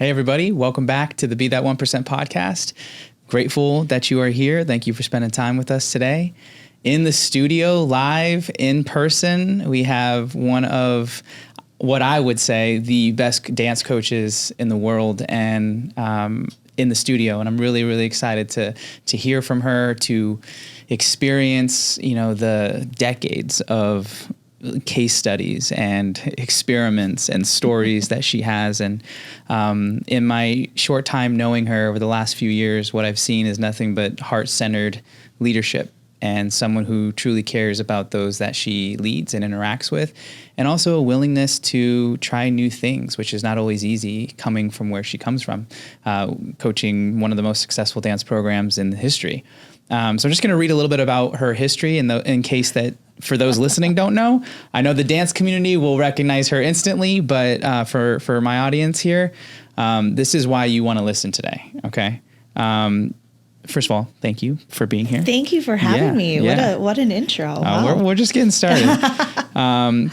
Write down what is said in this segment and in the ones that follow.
Hey, everybody. Welcome back to the Be That 1% podcast. Grateful that you are here. Thank you for spending time with us today. In the studio, live, in person, we have one of what I would say the best dance coaches in the world and in the studio. And I'm really, really excited to hear from her, to experience, the decades of case studies and experiments and stories that she has. And in my short time knowing her over the last few years, what I've seen is nothing but heart-centered leadership and someone who truly cares about those that she leads and interacts with, and also a willingness to try new things, which is not always easy coming from where she comes from, coaching one of the most successful dance programs in history. So I'm just going to read a little bit about her history in case that for those listening don't know. I know the dance community will recognize her instantly, but for my audience here, this is why you want to listen today. Okay. First of all, thank you for being here. Thank you for having me. What an intro. Wow. We're just getting started.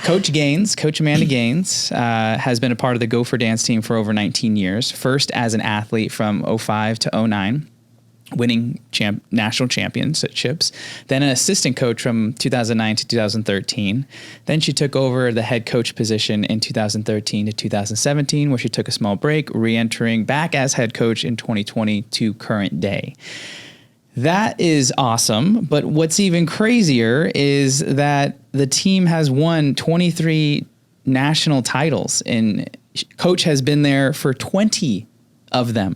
Coach Amanda Gaines, has been a part of the Gopher dance team for over 19 years. First as an athlete from 05 to 09. Winning national championships, then an assistant coach from 2009 to 2013. Then she took over the head coach position in 2013 to 2017, where she took a small break, re-entering back as head coach in 2020 to current day. That is awesome. But what's even crazier is that the team has won 23 national titles, and coach has been there for 20 of them.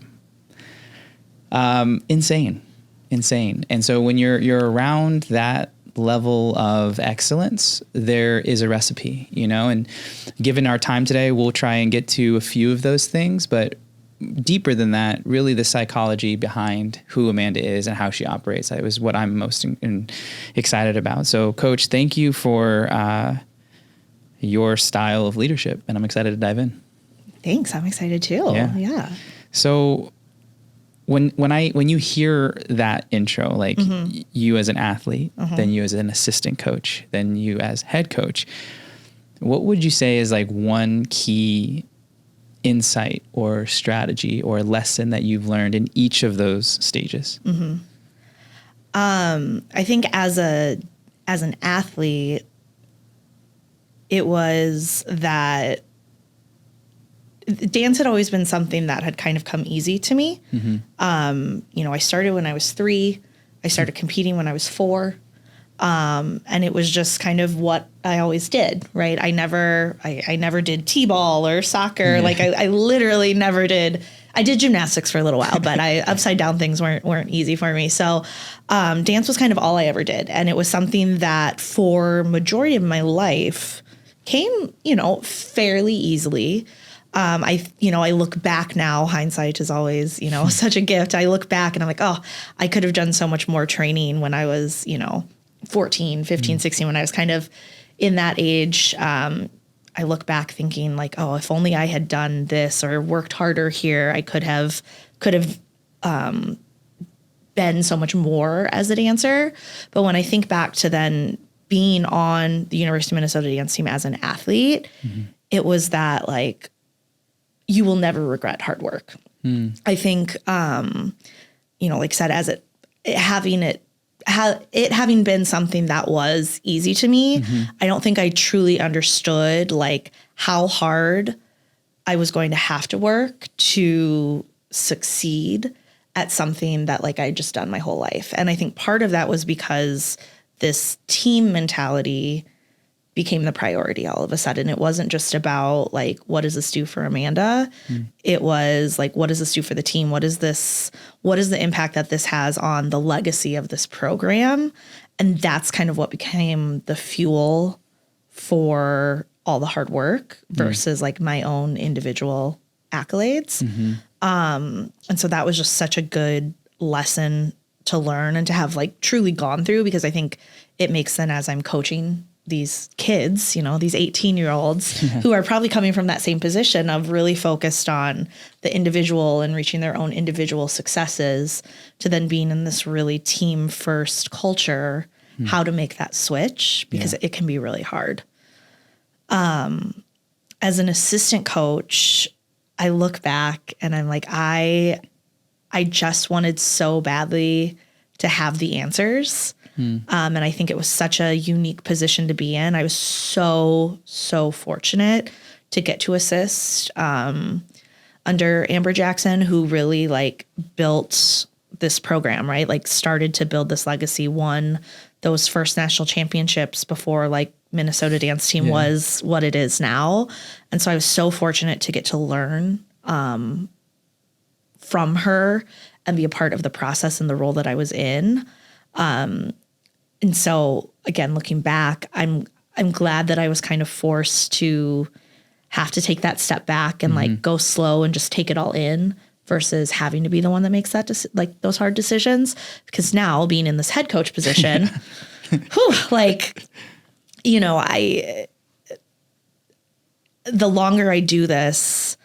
Insane. And so when you're around that level of excellence, there is a recipe, and given our time today, we'll try and get to a few of those things, but deeper than that, really the psychology behind who Amanda is and how she operates. That was what I'm most excited about. So Coach, thank you for, your style of leadership, and I'm excited to dive in. Thanks. I'm excited too. Yeah. So when you hear that intro, like you as an athlete, then you as an assistant coach, then you as head coach, what would you say is like one key insight or strategy or lesson that you've learned in each of those stages? I think as an athlete, it was that dance had always been something that had kind of come easy to me. I started when I was 3. I started competing when I was 4. And it was just kind of what I always did, right? I never did t-ball or soccer. Like I literally never did. I did gymnastics for a little while, but upside down things weren't easy for me. So, dance was kind of all I ever did. And it was something that for majority of my life came, fairly easily. I look back now, hindsight is always, such a gift. I look back and I'm like, oh, I could have done so much more training when I was, 14, 15, 16, when I was kind of in that age. I look back thinking like, oh, if only I had done this or worked harder here, I could have been so much more as a dancer. But when I think back to then being on the University of Minnesota dance team as an athlete, it was that like, you will never regret hard work. I think, like I said, having been something that was easy to me, I don't think I truly understood like how hard I was going to have to work to succeed at something that like I just done my whole life. And I think part of that was because this team mentality became the priority all of a sudden. It wasn't just about like, what does this do for Amanda? It was like, what does this do for the team? What is the impact that this has on the legacy of this program? And that's kind of what became the fuel for all the hard work versus like my own individual accolades. And so that was just such a good lesson to learn and to have like truly gone through, because I think it makes sense as I'm coaching these kids, these 18-year-olds who are probably coming from that same position of really focused on the individual and reaching their own individual successes, to then being in this really team first culture, how to make that switch, because it can be really hard. As an assistant coach, I look back and I'm like, I just wanted so badly to have the answers. And I think it was such a unique position to be in. I was so, so fortunate to get to assist under Amber Jackson, who really like built this program, right? Like started to build this legacy, won those first national championships before like Minnesota dance team was what it is now. And so I was so fortunate to get to learn from her and be a part of the process and the role that I was in. And so again, looking back, I'm glad that I was kind of forced to have to take that step back and like go slow and just take it all in versus having to be the one that makes that like those hard decisions. Because now being in this head coach position, like, you know, the longer I do this,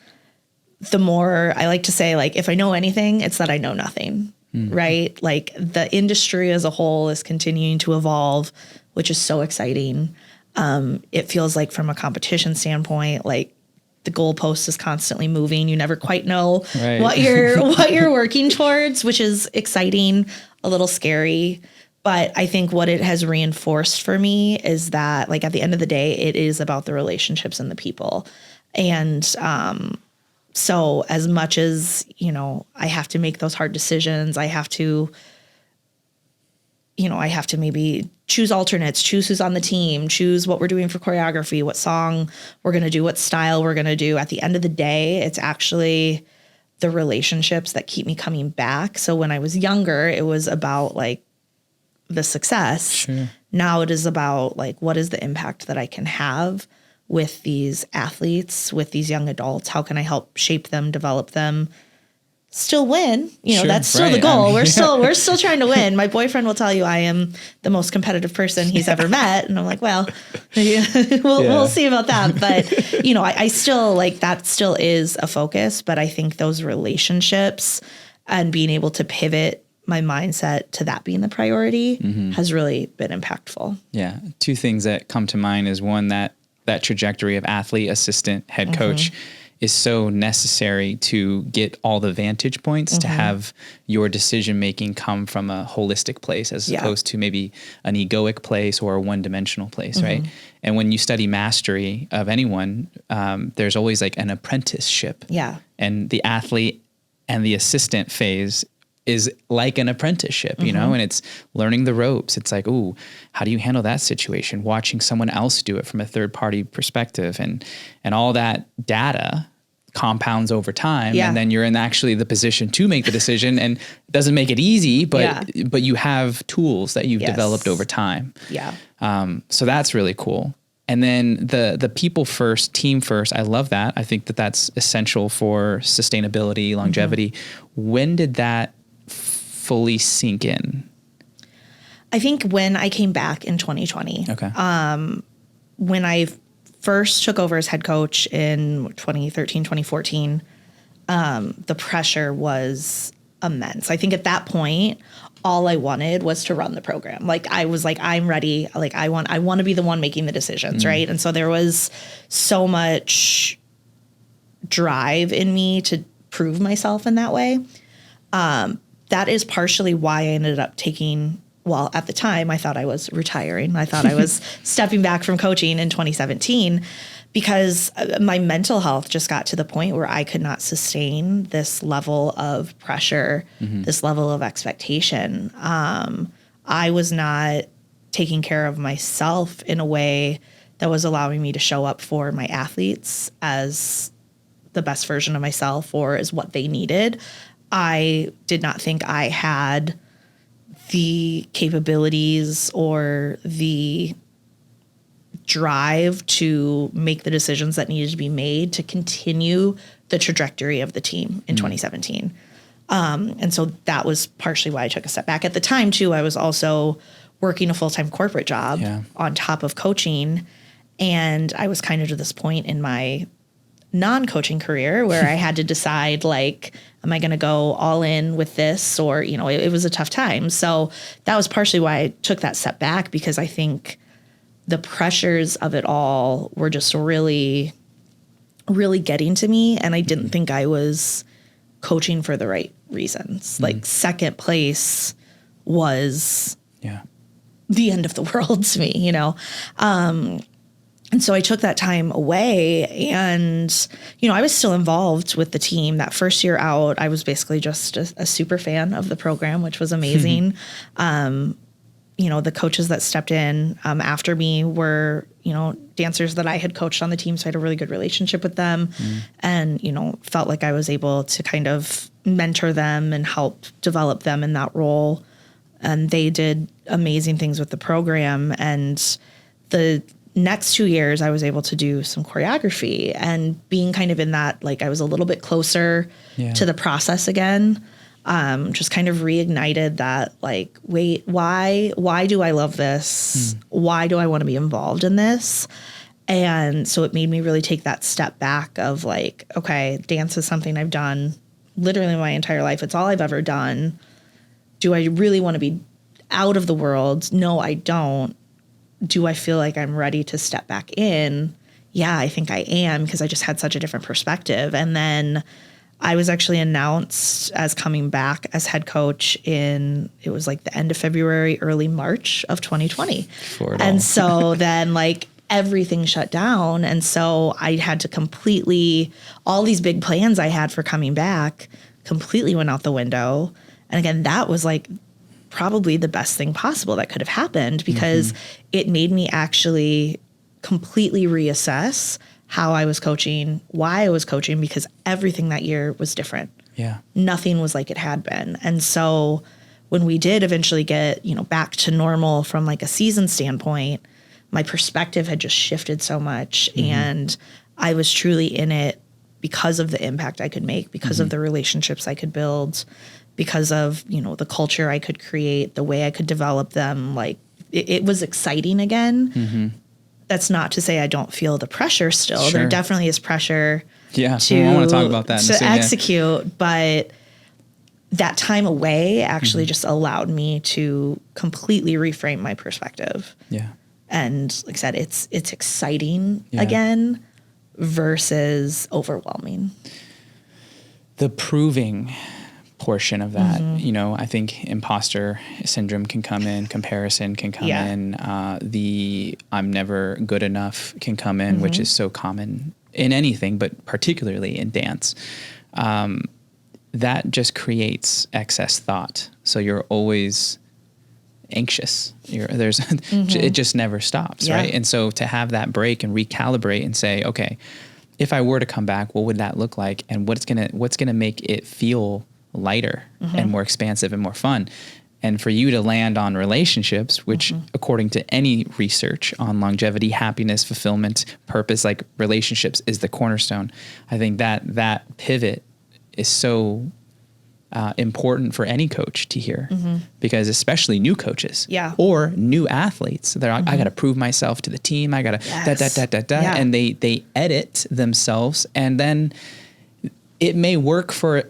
the more I like to say, like, if I know anything, it's that I know nothing. Right? Like the industry as a whole is continuing to evolve, which is so exciting. It feels like from a competition standpoint, like the goalpost is constantly moving. You never quite know what you're working towards, which is exciting, a little scary. But I think what it has reinforced for me is that like at the end of the day, it is about the relationships and the people. And so as much as, you know, I have to make those hard decisions, I have to maybe choose alternates, choose who's on the team, choose what we're doing for choreography, what song we're going to do, what style we're going to do. At the end of the day, it's actually the relationships that keep me coming back. So when I was younger, it was about like the success. Sure. Now it is about like, what is the impact that I can have with these athletes, with these young adults? How can I help shape them, develop them, still win? You know, that's still the goal. We're still trying to win. My boyfriend will tell you I am the most competitive person he's ever met. And I'm like, well, we'll see about that. But, you know, I still like that still is a focus, but I think those relationships and being able to pivot my mindset to that being the priority has really been impactful. Yeah. Two things that come to mind is one, that trajectory of athlete, assistant, head coach is so necessary to get all the vantage points to have your decision making come from a holistic place as opposed to maybe an egoic place or a one-dimensional place, right? And when you study mastery of anyone, there's always like an apprenticeship. Yeah. And the athlete and the assistant phase is like an apprenticeship, you know, and it's learning the ropes. It's like, ooh, how do you handle that situation? Watching someone else do it from a third party perspective, and all that data compounds over time. Yeah. And then you're in actually the position to make the decision, and it doesn't make it easy, but you have tools that you've developed over time. Yeah. So that's really cool. And then the people first, team first, I love that. I think that that's essential for sustainability, longevity. When did that fully sink in? I think when I came back in 2020. Okay. When I first took over as head coach in 2013, 2014, the pressure was immense. I think at that point, all I wanted was to run the program. Like I was like, I'm ready. Like I want to be the one making the decisions, right? And so there was so much drive in me to prove myself in that way. That is partially why I ended up taking, well, at the time, I thought I was retiring. I thought I was stepping back from coaching in 2017 because my mental health just got to the point where I could not sustain this level of pressure, this level of expectation. I was not taking care of myself in a way that was allowing me to show up for my athletes as the best version of myself or as what they needed. I did not think I had the capabilities or the drive to make the decisions that needed to be made to continue the trajectory of the team in 2017. And so that was partially why I took a step back. At the time, too, I was also working a full-time corporate job on top of coaching. And I was kind of to this point in my non-coaching career where I had to decide, like, am I going to go all in with this? Or, you know, it was a tough time. So that was partially why I took that step back, because I think the pressures of it all were just really really getting to me. And I didn't think I was coaching for the right reasons. Like second place was the end of the world to me, you know? And so I took that time away and, you know, I was still involved with the team. That first year out, I was basically just a super fan of the program, which was amazing. You know, the coaches that stepped in after me were, you know, dancers that I had coached on the team. So I had a really good relationship with them and, you know, felt like I was able to kind of mentor them and help develop them in that role. And they did amazing things with the program. And the next 2 years, I was able to do some choreography and being kind of in that, like I was a little bit closer to the process again. Just kind of reignited that, like, wait, why do I love this? Why do I want to be involved in this? And so it made me really take that step back of like, okay, dance is something I've done literally my entire life. It's all I've ever done. Do I really want to be out of the world? No, I don't. Do I feel like I'm ready to step back in? Yeah, I think I am, because I just had such a different perspective. And then I was actually announced as coming back as head coach it was like the end of February, early March of 2020. And so then like everything shut down. And so I had to all these big plans I had for coming back completely went out the window. And again, that was like probably the best thing possible that could have happened, because it made me actually completely reassess how I was coaching, why I was coaching, because everything that year was different. Yeah. Nothing was like it had been. And so when we did eventually get, you know, back to normal from like a season standpoint, my perspective had just shifted so much. And I was truly in it because of the impact I could make, because of the relationships I could build, because of, you know, the culture I could create, the way I could develop them. Like it was exciting again. That's not to say I don't feel the pressure still. Sure. There definitely is pressure I want to talk about that to execute, but that time away actually just allowed me to completely reframe my perspective. Yeah. And like I said, it's exciting again versus overwhelming. The proving portion of that, you know, I think imposter syndrome can come in, comparison can come in, the I'm never good enough can come in, which is so common in anything, but particularly in dance. That just creates excess thought. So you're always anxious. It just never stops, right? And so to have that break and recalibrate and say, okay, if I were to come back, what would that look like? And what's gonna make it feel lighter and more expansive and more fun? And for you to land on relationships, which according to any research on longevity, happiness, fulfillment, purpose, like relationships is the cornerstone. I think that pivot is so important for any coach to hear, because especially new coaches or new athletes, they're like, I got to prove myself to the team. I got to and they edit themselves, and then it may work quote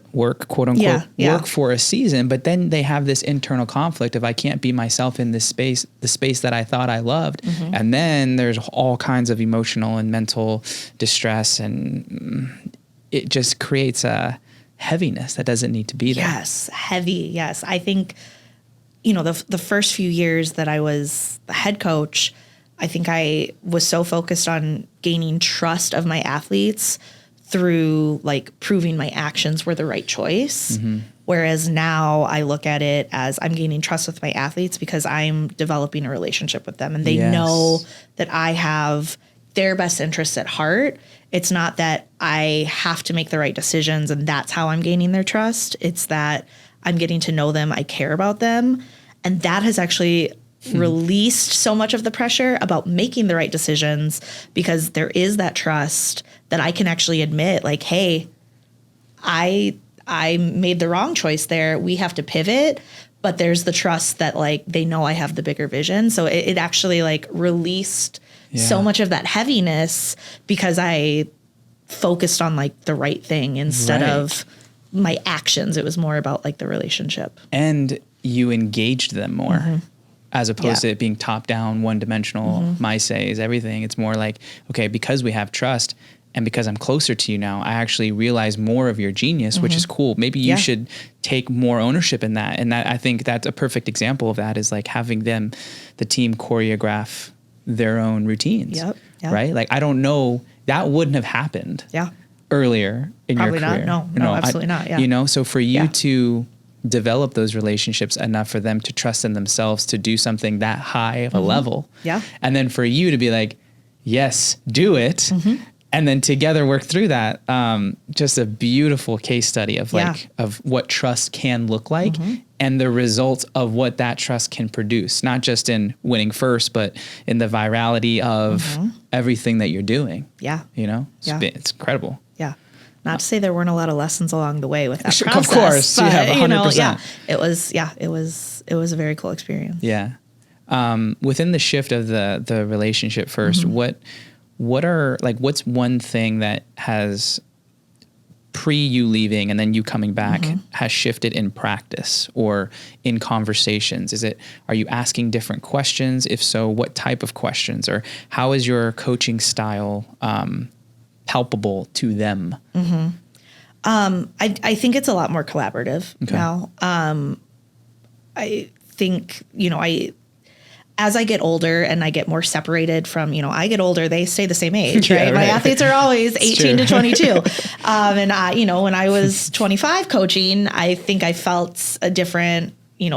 unquote work for a season, but then they have this internal conflict of I can't be myself in this space, the space that I thought I loved. And then there's all kinds of emotional and mental distress, and it just creates a heaviness that doesn't need to be there. Yes, heavy. Yes. I think, you know, the first few years that I was the head coach, I think I was so focused on gaining trust of my athletes through like proving my actions were the right choice. Whereas now I look at it as I'm gaining trust with my athletes because I'm developing a relationship with them, and they know that I have their best interests at heart. It's not that I have to make the right decisions and that's how I'm gaining their trust. It's that I'm getting to know them. I care about them. And that has actually released so much of the pressure about making the right decisions, because there is that trust that I can actually admit, like, hey, I made the wrong choice there. We have to pivot. But there's the trust that like they know I have the bigger vision. So it actually like released so much of that heaviness because I focused on like the right thing instead of my actions. It was more about like the relationship. And you engaged them more as opposed to it being top down, one dimensional, my say is everything. It's more like, okay, because we have trust And because I'm closer to you now, I actually realize more of your genius, which is cool. Maybe you should take more ownership in that. And that, I think that's a perfect example of that, is like having the team choreograph their own routines, right? Like, I don't know, that wouldn't have happened earlier in Probably your career. not. No, absolutely not. Yeah. You know, so for you to develop those relationships enough for them to trust in themselves to do something that high of a level. Yeah. And then for you to be like, yes, do it. And then together work through that. Just a beautiful case study of of what trust can look like and the results of what that trust can produce, not just in winning first, but in the virality of everything that you're doing. Yeah. You know, it's incredible. Yeah. Not to say there weren't a lot of lessons along the way with that process. Of course. But, 100%. It was a very cool experience. Yeah. Within the shift of the relationship first, what's one thing that has pre you leaving and then you coming back has shifted in practice or in conversations? Are you asking different questions? If so, what type of questions, or how is your coaching style, palpable to them? I think it's a lot more collaborative now. I think, as I get older and I get more separated from, I get older, they stay the same age, right? My athletes are always 18 to 22. And when I was 25 coaching, I think I felt a different,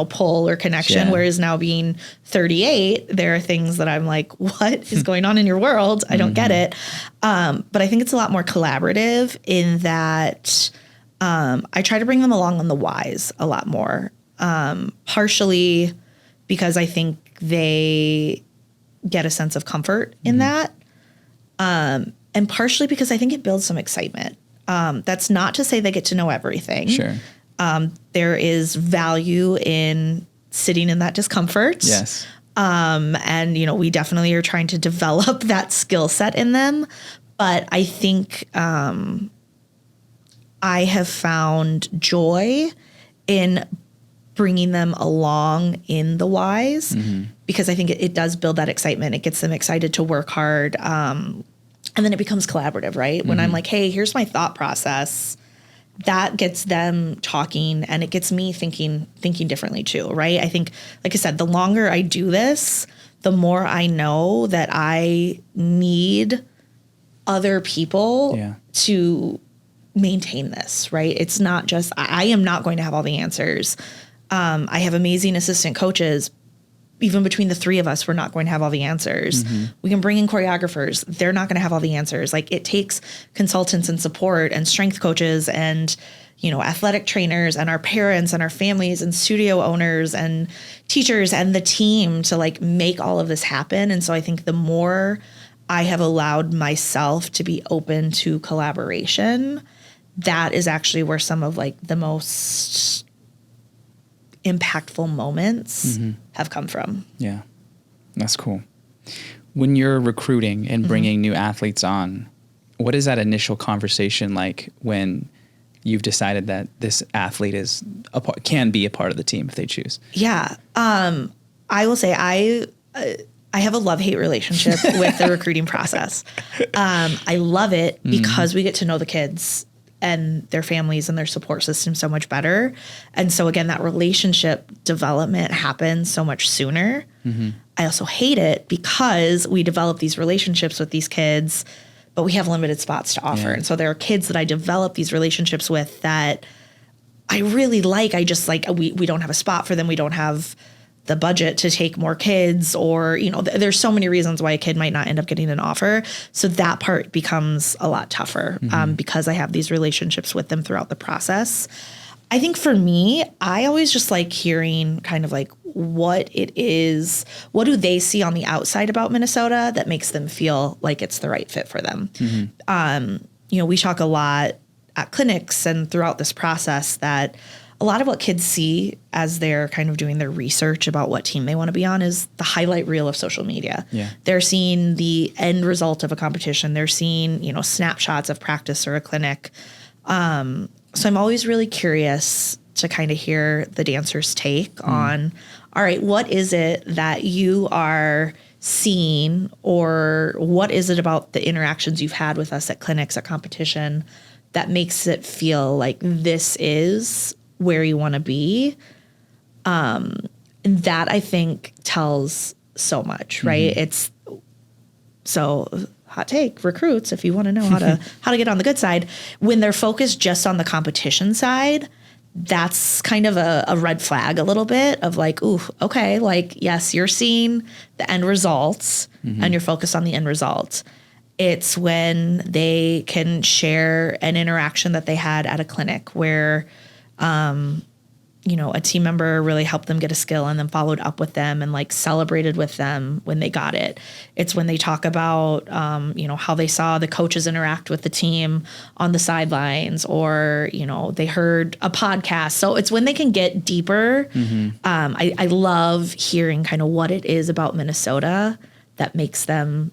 pull or connection. Whereas now being 38, there are things that I'm like, what is going on in your world? I don't get it. But I think it's a lot more collaborative in that I try to bring them along on the whys a lot more. Partially because I think they get a sense of comfort in that. And partially because I think it builds some excitement. That's not to say they get to know everything. Sure. There is value in sitting in that discomfort. Yes. And, we definitely are trying to develop that skill set in them. But I think I have found joy in bringing them along in the whys, because I think it does build that excitement. It gets them excited to work hard. And then it becomes collaborative, right? When I'm like, hey, here's my thought process, that gets them talking, and it gets me thinking differently too, right? I think, like I said, the longer I do this, the more I know that I need other people to maintain this, right? It's not just, I am not going to have all the answers. I have amazing assistant coaches. Even between the three of us, we're not going to have all the answers. We can bring in choreographers. They're not going to have all the answers. Like, it takes consultants and support and strength coaches and, athletic trainers and our parents and our families and studio owners and teachers and the team to make all of this happen. And so I think the more I have allowed myself to be open to collaboration, that is actually where some of the most impactful moments have come from. Yeah, that's cool. When you're recruiting and bringing new athletes on, what is that initial conversation like when you've decided that this athlete can be a part of the team if they choose? Yeah. I will say I have a love-hate relationship with the recruiting process. I love it because we get to know the kids and their families and their support system so much better. And so again, that relationship development happens so much sooner. I also hate it because we develop these relationships with these kids, but we have limited spots to offer. And so there are kids that I develop these relationships with that I really like. I just we don't have a spot for them. We don't have the budget to take more kids, or, there's so many reasons why a kid might not end up getting an offer. So that part becomes a lot tougher because I have these relationships with them throughout the process. I think for me, I always just like hearing kind of what it is, what do they see on the outside about Minnesota that makes them feel like it's the right fit for them. We talk a lot at clinics and throughout this process that a lot of what kids see as they're kind of doing their research about what team they want to be on is the highlight reel of social media. They're seeing the end result of a competition. They're seeing, snapshots of practice or a clinic. So I'm always really curious to kind of hear the dancer's take on, all right, what is it that you are seen, or what is it about the interactions you've had with us at clinics, at competition, that makes it feel like this is where you want to be? And that, I think, tells so much, right? It's so hot take, recruits, if you want to know how to get on the good side, when they're focused just on the competition side, that's kind of a red flag a little bit of like, ooh, okay, like, yes, you're seeing the end results and you're focused on the end results. It's when they can share an interaction that they had at a clinic where, a team member really helped them get a skill and then followed up with them and like celebrated with them when they got it. It's when they talk about, how they saw the coaches interact with the team on the sidelines, or, they heard a podcast. So it's when they can get deeper. I love hearing kind of what it is about Minnesota that makes them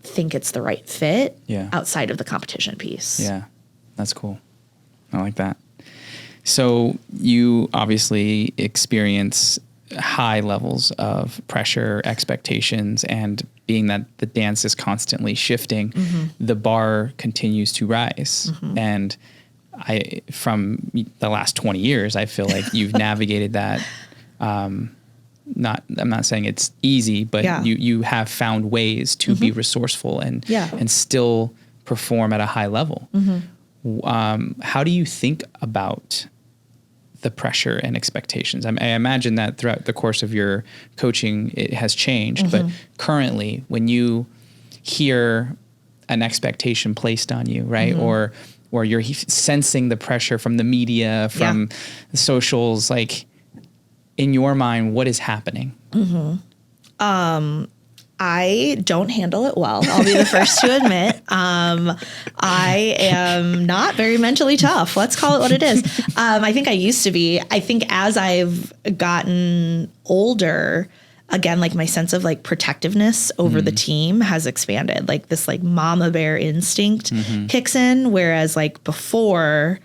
think it's the right fit outside of the competition piece. Yeah, that's cool. I like that. So you obviously experience high levels of pressure, expectations, and being that the dance is constantly shifting, the bar continues to rise. And from the last 20 years, I feel like you've navigated that. I'm not saying it's easy, but you have found ways to be resourceful and still perform at a high level. How do you think about the pressure and expectations? I imagine that throughout the course of your coaching, it has changed, but currently when you hear an expectation placed on you, right? Or you're sensing the pressure from the media, from the socials, like in your mind, what is happening? I don't handle it well. I'll be the first to admit. I am not very mentally tough. Let's call it what it is. I think I used to be. I think as I've gotten older, again, like my sense of like protectiveness over the team has expanded. Like this like mama bear instinct kicks in. Whereas like before,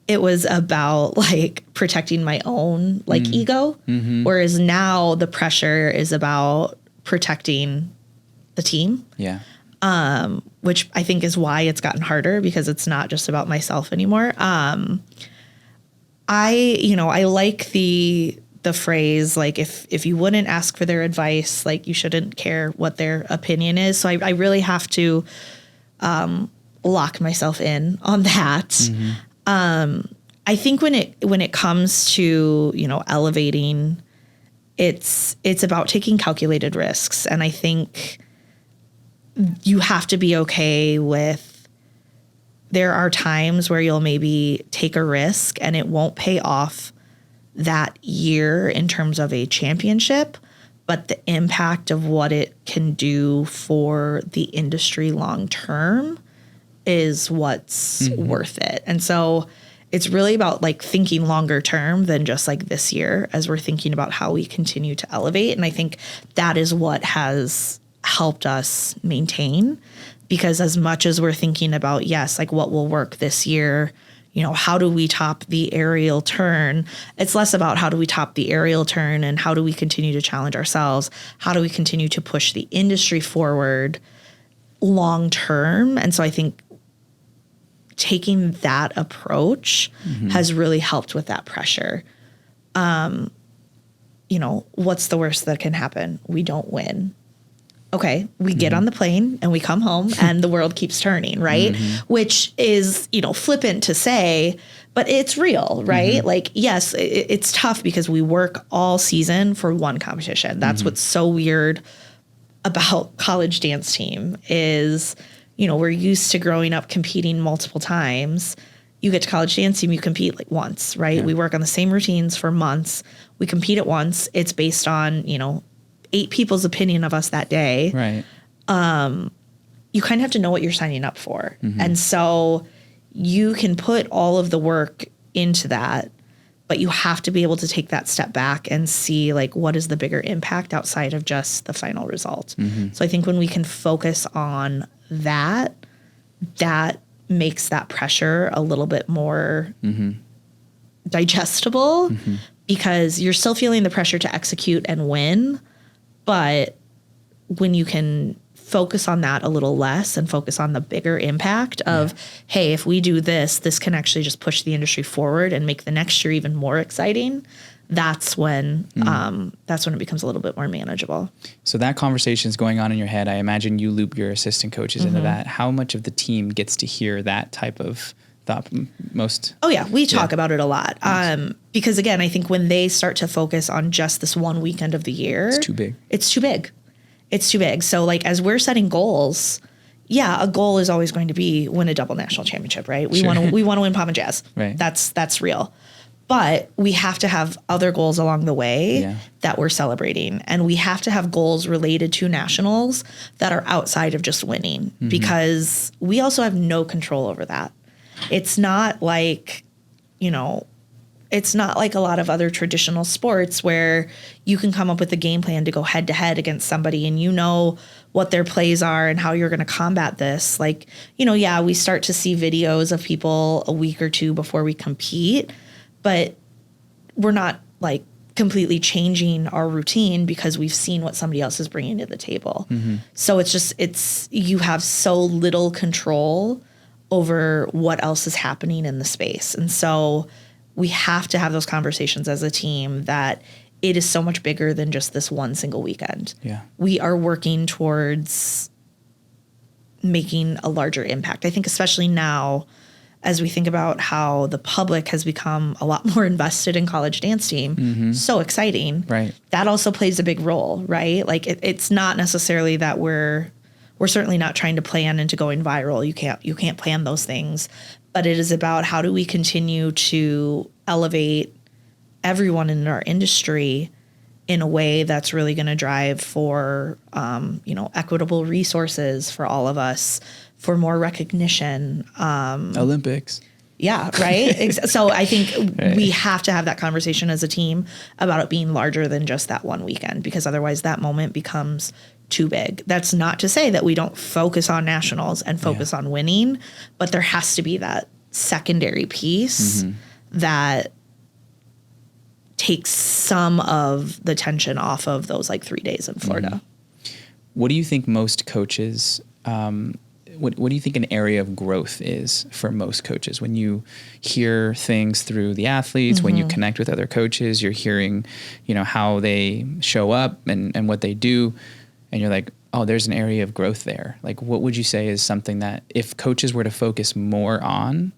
it was about like protecting my own like ego. Whereas now the pressure is about protecting the team. Which I think is why it's gotten harder, because it's not just about myself anymore. I like the phrase, like, if you wouldn't ask for their advice, like you shouldn't care what their opinion is. So I really have to lock myself in on that. I think when it comes to, elevating, it's about taking calculated risks. And I think you have to be okay with, there are times where you'll maybe take a risk and it won't pay off that year in terms of a championship, but the impact of what it can do for the industry long term is what's worth it. And so it's really about like thinking longer term than just like this year, as we're thinking about how we continue to elevate. And I think that is what has helped us maintain, because as much as we're thinking about, yes, like what will work this year, how do we top the aerial turn? It's less about how do we top the aerial turn and how do we continue to challenge ourselves? How do we continue to push the industry forward long term? And so I think taking that approach has really helped with that pressure. What's the worst that can happen? We don't win. Okay, we get on the plane and we come home and the world keeps turning, right? Which is, flippant to say, but it's real, right? Like, yes, it's tough because we work all season for one competition. That's what's so weird about college dance team is, we're used to growing up competing multiple times. You get to college dance team, you compete like once, right? Yeah. We work on the same routines for months. We compete at once. It's based on, 8 people's opinion of us that day. Right. You kind of have to know what you're signing up for. And so you can put all of the work into that, but you have to be able to take that step back and see like, what is the bigger impact outside of just the final result? So I think when we can focus on that makes that pressure a little bit more digestible, because you're still feeling the pressure to execute and win, but when you can focus on that a little less and focus on the bigger impact of, hey, if we do this, this can actually just push the industry forward and make the next year even more exciting. That's when it becomes a little bit more manageable. So that conversation is going on in your head. I imagine you loop your assistant coaches into that. How much of the team gets to hear that type of thought most? Oh yeah, we talk about it a lot. Nice. Because again, I think when they start to focus on just this one weekend of the year, it's too big. It's too big. So like as we're setting goals, a goal is always going to be win a double national championship, right? We want to win Pop and Jazz. Right. That's real. But we have to have other goals along the way that we're celebrating. And we have to have goals related to nationals that are outside of just winning, because we also have no control over that. It's not like, it's not like a lot of other traditional sports where you can come up with a game plan to go head to head against somebody and what their plays are and how you're going to combat this. Like, we start to see videos of people a week or two before we compete, but we're not like completely changing our routine because we've seen what somebody else is bringing to the table. So you have so little control over what else is happening in the space. And so we have to have those conversations as a team that it is so much bigger than just this one single weekend. Yeah. We are working towards making a larger impact. I think especially now, as we think about how the public has become a lot more invested in college dance team, so exciting. Right. That also plays a big role, right? Like it's not necessarily that we're certainly not trying to plan into going viral. You can't plan those things, but it is about how do we continue to elevate everyone in our industry in a way that's really going to drive for, equitable resources for all of us, for more recognition. Olympics. Yeah, right? So I think we have to have that conversation as a team about it being larger than just that one weekend, because otherwise that moment becomes too big. That's not to say that we don't focus on nationals and focus on winning, but there has to be that secondary piece that takes some of the tension off of those like 3 days in Florida. What do you think most coaches, what do you think an area of growth is for most coaches? When you hear things through the athletes, when you connect with other coaches, you're hearing, how they show up and what they do, and you're like, oh, there's an area of growth there. Like, what would you say is something that if coaches were to focus more on,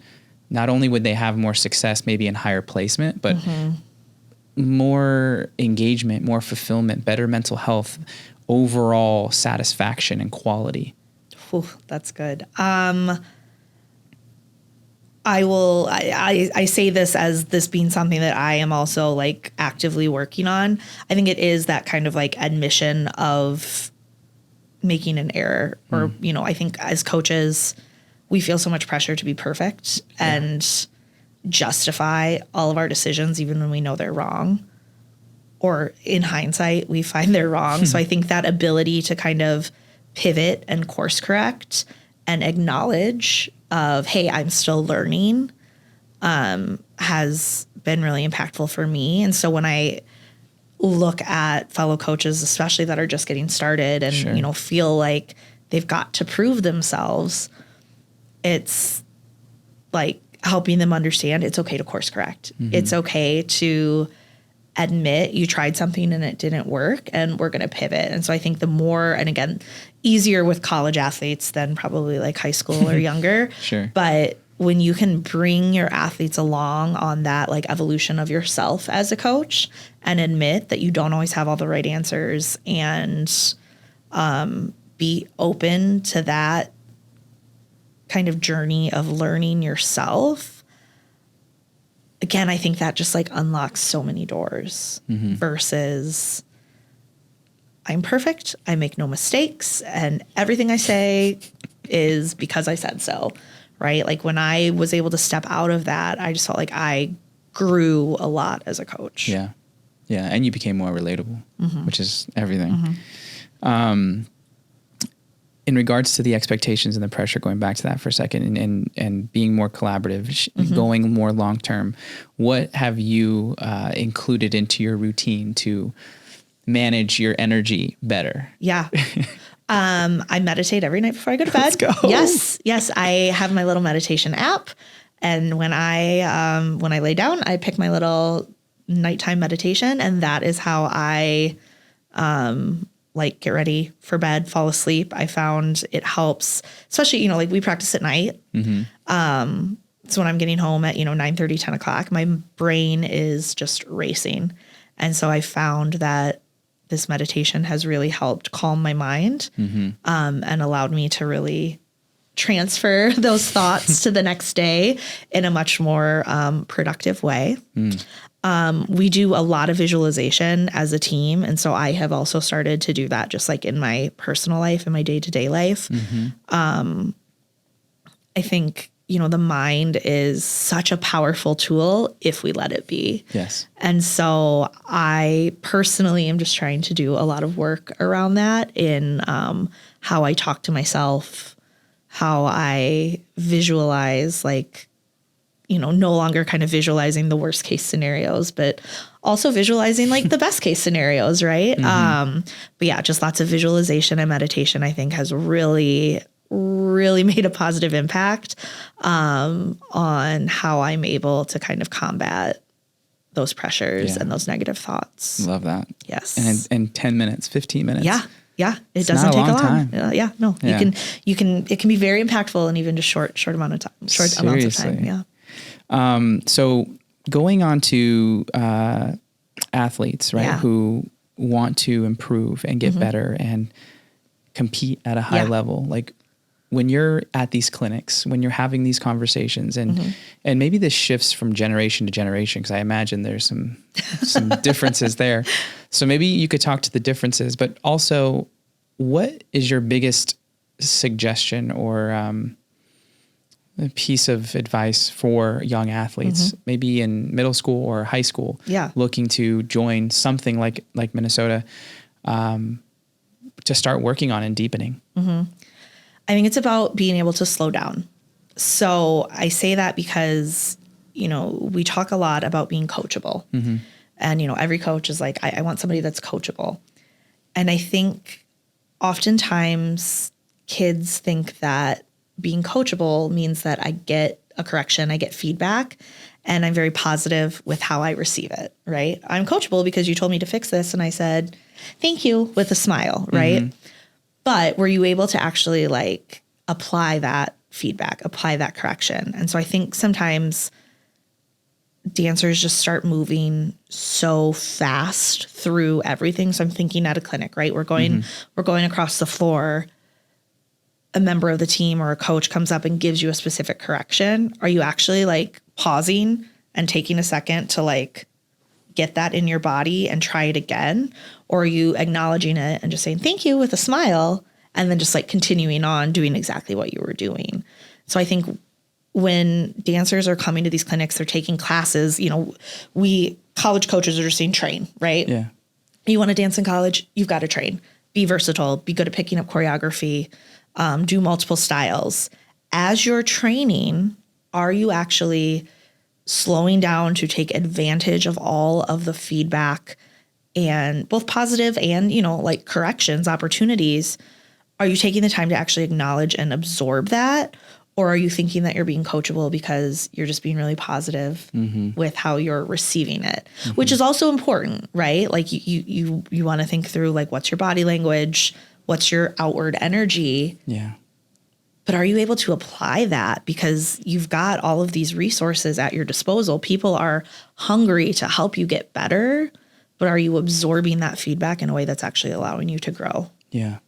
not only would they have more success, maybe in higher placement, but more engagement, more fulfillment, better mental health, overall satisfaction and quality? Ooh, that's good. I say this as this being something that I am also like actively working on. I think it is that kind of like admission of making an error, or, I think as coaches, we feel so much pressure to be perfect and justify all of our decisions, even when we know they're wrong, or in hindsight, we find they're wrong. So I think that ability to kind of pivot and course correct and acknowledge of, hey, I'm still learning, has been really impactful for me. And so when I look at fellow coaches, especially that are just getting started and, feel like they've got to prove themselves, it's like helping them understand it's okay to course correct. It's okay to admit you tried something and it didn't work, and we're going to pivot. And so I think the more, and again, easier with college athletes than probably like high school or younger. But when you can bring your athletes along on that like evolution of yourself as a coach and admit that you don't always have all the right answers, and be open to that kind of journey of learning yourself, again, I think that just like unlocks so many doors versus I'm perfect, I make no mistakes, and everything I say is because I said so, right? Like when I was able to step out of that, I just felt like I grew a lot as a coach. Yeah. Yeah. And you became more relatable, which is everything. In regards to the expectations and the pressure, going back to that for a second, and being more collaborative, going more long term, what have you included into your routine to manage your energy better? Yeah. I meditate every night before I go to bed. Let's go. Yes. Yes. I have my little meditation app. And when I lay down, I pick my little nighttime meditation. And that is how I, get ready for bed, fall asleep. I found it helps, especially, like we practice at night. So when I'm getting home at, 9:30, 10 o'clock, my brain is just racing. And so I found that this meditation has really helped calm my mind, and allowed me to really transfer those thoughts to the next day in a much more productive way. We do a lot of visualization as a team. And so I have also started to do that just like in my personal life, in my day-to-day life. I think, the mind is such a powerful tool if we let it be. Yes. And so I personally am just trying to do a lot of work around that in how I talk to myself, how I visualize, no longer kind of visualizing the worst case scenarios, but also visualizing the best case scenarios, right? But yeah, just lots of visualization and meditation, I think, has really made a positive impact on how I'm able to kind of combat those pressures and those negative thoughts. Love that. Yes. And 10 minutes, 15 minutes. Yeah. Yeah. It doesn't take a long time. No, you can, it can be very impactful in even just short amount of time, short amounts of time. Yeah. So going on to athletes, right, who want to improve and get better and compete at a high level, when you're at these clinics, when you're having these conversations, and maybe this shifts from generation to generation, because I imagine there's some differences there. So maybe you could talk to the differences, but also what is your biggest suggestion or a piece of advice for young athletes, maybe in middle school or high school, looking to join something like Minnesota, to start working on and deepening? I think it's about being able to slow down. So I say that because, we talk a lot about being coachable. And, every coach is like, I want somebody that's coachable. And I think oftentimes kids think that being coachable means that I get a correction, I get feedback, and I'm very positive with how I receive it, right? I'm coachable because you told me to fix this, and I said, thank you, with a smile, right? But were you able to actually apply that feedback, apply that correction? And so I think sometimes dancers just start moving so fast through everything. So I'm thinking at a clinic, right? We're going across the floor. A member of the team or a coach comes up and gives you a specific correction. Are you actually pausing and taking a second to get that in your body and try it again? Or are you acknowledging it and just saying thank you with a smile and then just continuing on doing exactly what you were doing? So I think when dancers are coming to these clinics, they're taking classes, we college coaches are just saying train, right? Yeah. You want to dance in college, you've got to train, be versatile, be good at picking up choreography, do multiple styles. As you're training, are you actually slowing down to take advantage of all of the feedback and both positive and, corrections, opportunities? Are you taking the time to actually acknowledge and absorb that? Or are you thinking that you're being coachable because you're just being really positive with how you're receiving it, which is also important, right? You want to think through what's your body language? What's your outward energy? Yeah. But are you able to apply that? Because you've got all of these resources at your disposal. People are hungry to help you get better, but are you absorbing that feedback in a way that's actually allowing you to grow? Yeah.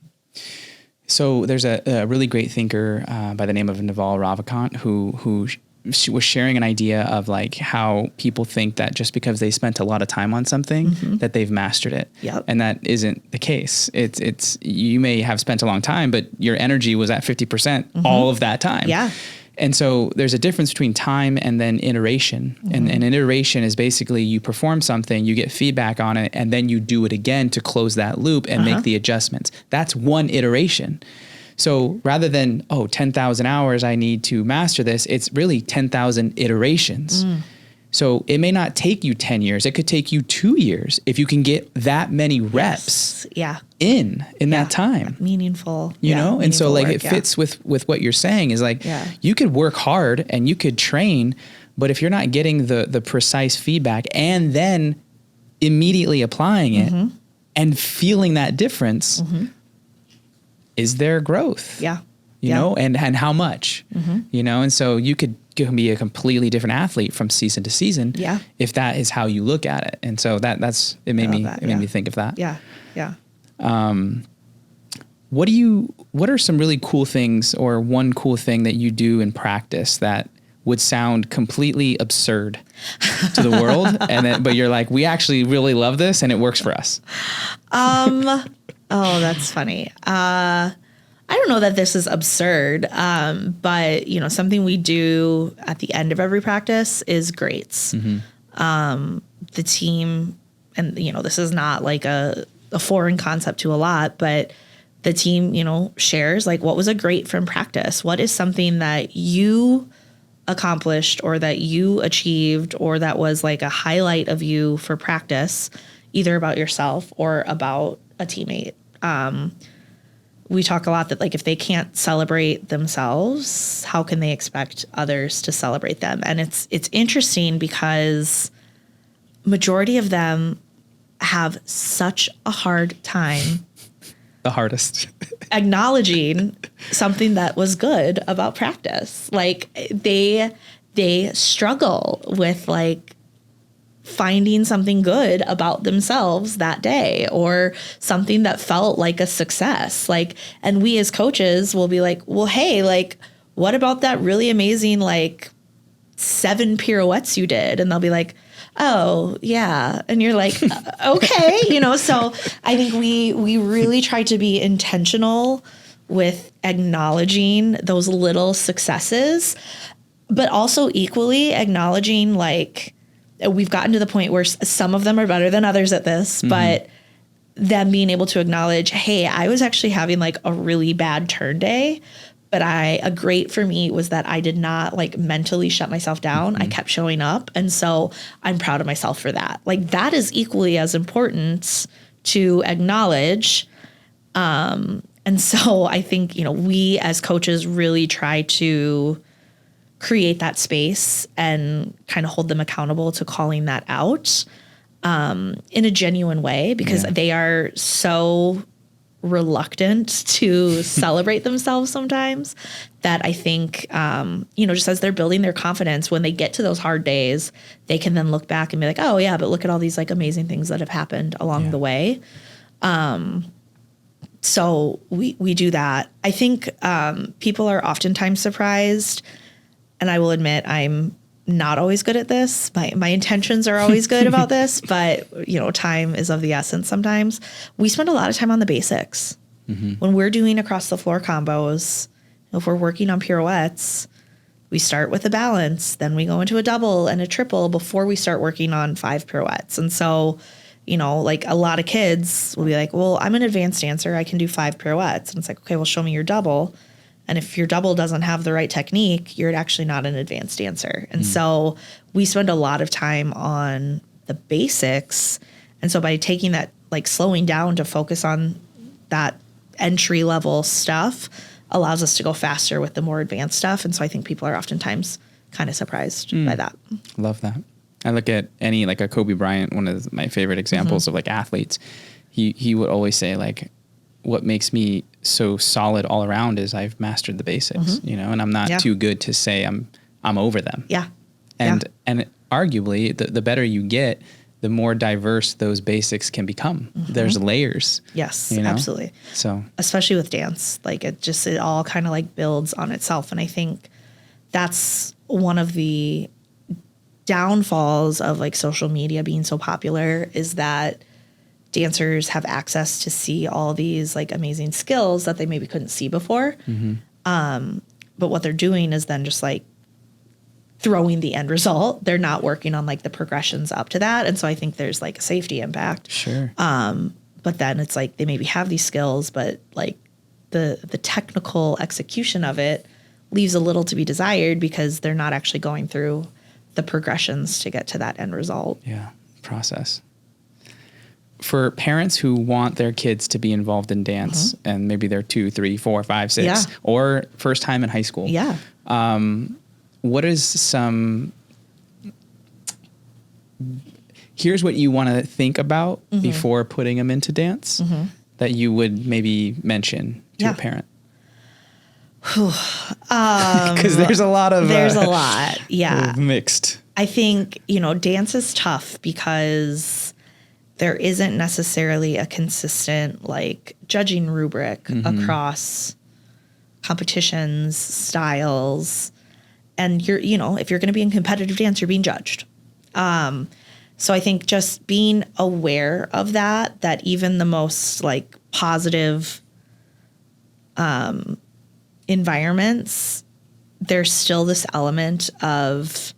So there's a really great thinker by the name of Naval Ravikant who was sharing an idea of how people think that just because they spent a lot of time on something that they've mastered it. Yep. And that isn't the case. It's you may have spent a long time, but your energy was at 50% all of that time. Yeah. And so there's a difference between time and then iteration. And an iteration is basically you perform something, you get feedback on it, and then you do it again to close that loop and make the adjustments. That's one iteration. So rather than, 10,000 hours I need to master this, it's really 10,000 iterations. So it may not take you 10 years. It could take you 2 years if you can get that many reps in that time. Meaningful. You know? And so like it fits with what you're saying is like, you could work hard and you could train, but if you're not getting the precise feedback and then immediately applying it and feeling that difference, is there growth? Yeah. You know, and how much, you know? And so you can be a completely different athlete from season to season if that is how you look at it. And so it made me think of that. Yeah. Yeah. What are some really cool things or one cool thing that you do in practice that would sound completely absurd to the world? But you're like, we actually really love this and it works for us. Oh, that's funny. I don't know that this is absurd, but you know, something we do at the end of every practice is grades. The team, and you know, this is not like a foreign concept to a lot, but the team, you know, shares like what was a great from practice. What is something that you accomplished or that you achieved or that was like a highlight of you for practice, either about yourself or about a teammate. We talk a lot that like if they can't celebrate themselves, how can they expect others to celebrate them? And it's interesting because majority of them have such a hard time the hardest acknowledging something that was good about practice. Like they struggle with like finding something good about themselves that day or something that felt like a success. Like, and we as coaches will be like, well, hey, like, what about that really amazing, like 7 pirouettes you did? And they'll be like, oh yeah. And you're like, okay, you know, so I think we really try to be intentional with acknowledging those little successes, but also equally acknowledging like, we've gotten to the point where some of them are better than others at this, but them being able to acknowledge, hey, I was actually having like a really bad turn day, but a great for me was that I did not like mentally shut myself down. I kept showing up. And so I'm proud of myself for that. Like that is equally as important to acknowledge. And so I think, you know, we as coaches really try to create that space and kind of hold them accountable to calling that out in a genuine way, because they are so reluctant to celebrate themselves sometimes that I think, you know, just as they're building their confidence, when they get to those hard days, they can then look back and be like, oh yeah, but look at all these like amazing things that have happened along the way. So we do that. I think people are oftentimes surprised, and I will admit I'm not always good at this. My intentions are always good about this, but you know, time is of the essence sometimes. We spend a lot of time on the basics. When we're doing across the floor combos, if we're working on pirouettes, we start with a balance, then we go into a double and a triple before we start working on 5 pirouettes. And so, you know, like a lot of kids will be like, well, I'm an advanced dancer, I can do 5 pirouettes. And it's like, okay, well, show me your double. And if your double doesn't have the right technique, you're actually not an advanced dancer. And so we spend a lot of time on the basics. And so by taking that, like slowing down to focus on that entry level stuff allows us to go faster with the more advanced stuff. And so I think people are oftentimes kind of surprised by that. Love that. I look at any, like a Kobe Bryant, one of my favorite examples of like athletes. He would always say like, what makes me so solid all around is I've mastered the basics, you know, and I'm not too good to say I'm over them. Yeah. And arguably the better you get, the more diverse those basics can become. There's layers. Yes, you know? Absolutely. So especially with dance, like it all kind of like builds on itself. And I think that's one of the downfalls of like social media being so popular is that dancers have access to see all these like amazing skills that they maybe couldn't see before. But what they're doing is then just like throwing the end result. They're not working on like the progressions up to that. And so I think there's like a safety impact. Sure. But then it's like they maybe have these skills, but like the technical execution of it leaves a little to be desired because they're not actually going through the progressions to get to that end result. Yeah. Process. For parents who want their kids to be involved in dance and maybe they're 2, 3, 4, 5, 6, or first time in high school. Yeah. What is here's what you want to think about before putting them into dance that you would maybe mention to a parent? Because there's a lot of mixed. I think, dance is tough because there isn't necessarily a consistent judging rubric across competitions, styles, and if you're going to be in competitive dance, you're being judged. So I think just being aware of that even the most positive environments, there's still this element of